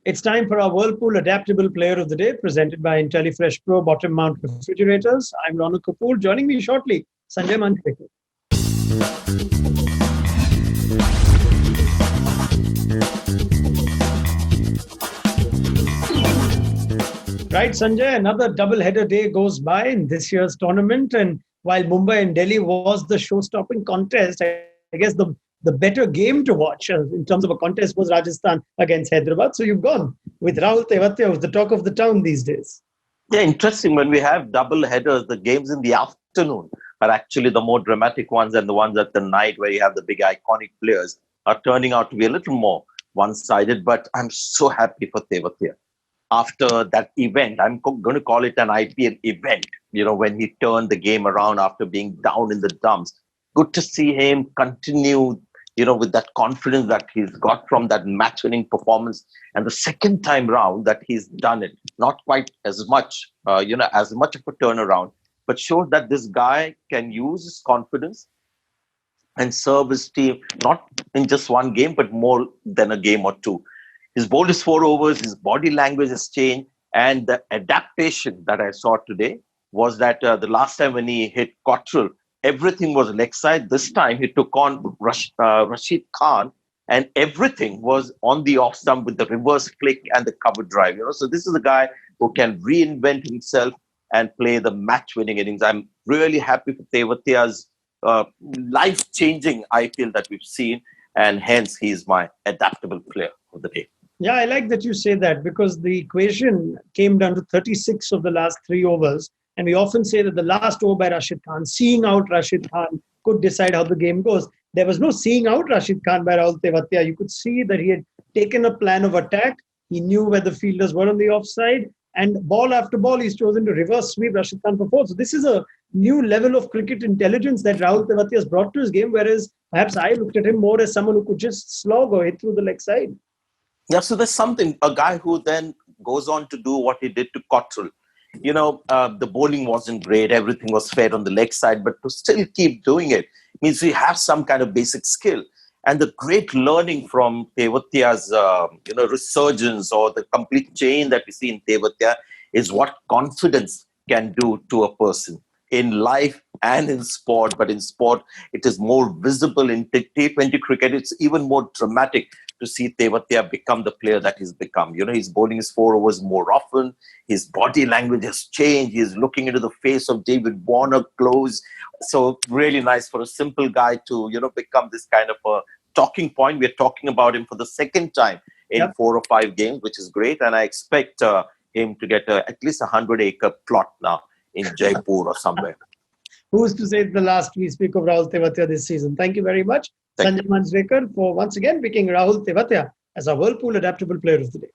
It's time for our Whirlpool Adaptable Player of the Day, presented by IntelliFresh Pro Bottom Mount Refrigerators. I'm Ronald Kapoor. Joining me shortly, Sanjay Manjrekar. Right, Sanjay, another double-header day goes by in this year's tournament. And while Mumbai and Delhi was the show-stopping contest, I guess the better game to watch in terms of a contest was Rajasthan against Hyderabad. So you've gone with Rahul Tewatia, who's the talk of the town these days. Yeah, interesting. When we have double headers, the games in the afternoon are actually the more dramatic ones, and the ones at the night where you have the big iconic players are turning out to be a little more one-sided. But I'm so happy for Tewatia. After that event, I'm going to call it an IPL event, when he turned the game around after being down in the dumps. Good to see him continue, with that confidence that he's got from that match-winning performance. And the second time round that he's done it, not quite as much, as much of a turnaround, but shows that this guy can use his confidence and serve his team, not in just one game, but more than a game or two. His bowled his 4 overs, his body language has changed, and the adaptation that I saw today was that the last time when he hit Cottrell, everything was leg side. This time he took on Rashid Khan, and everything was on the off stump with the reverse flick and the cover drive. So this is a guy who can reinvent himself and play the match-winning innings. I'm really happy for Tewatia's life-changing IPL that we've seen, and hence he's my adaptable player of the day. Yeah, I like that you say that, because the equation came down to 36 of the last 3 overs. And we often say that the last over by Rashid Khan, seeing out Rashid Khan, could decide how the game goes. There was no seeing out Rashid Khan by Rahul Tewatia. You could see that he had taken a plan of attack. He knew where the fielders were on the offside. And ball after ball, he's chosen to reverse sweep Rashid Khan for 4. So this is a new level of cricket intelligence that Rahul Tewatia has brought to his game, whereas perhaps I looked at him more as someone who could just slog or hit through the leg side. Yeah, so there's something, a guy who then goes on to do what he did to Cottrell. The bowling wasn't great. Everything was fed on the leg side, but to still keep doing it means you have some kind of basic skill. And the great learning from Tewatia's, resurgence, or the complete change that we see in Tewatia, is what confidence can do to a person in life and in sport. But in sport, it is more visible. In T20 cricket, it's even more dramatic to see Tewatia become the player that he's become. He's bowling his 4 overs more often. His body language has changed. He's looking into the face of David Warner close. So really nice for a simple guy to, become this kind of a talking point. We're talking about him for the second time in 4 or 5 games, which is great. And I expect him to get at least a 100-acre plot now in Jaipur or somewhere. Who's to say it's the last we speak of Rahul Tewatia this season? Thank you very much, Sanjay Manjrekar, for once again picking Rahul Tewatia as our Whirlpool Adaptable Player of the Day.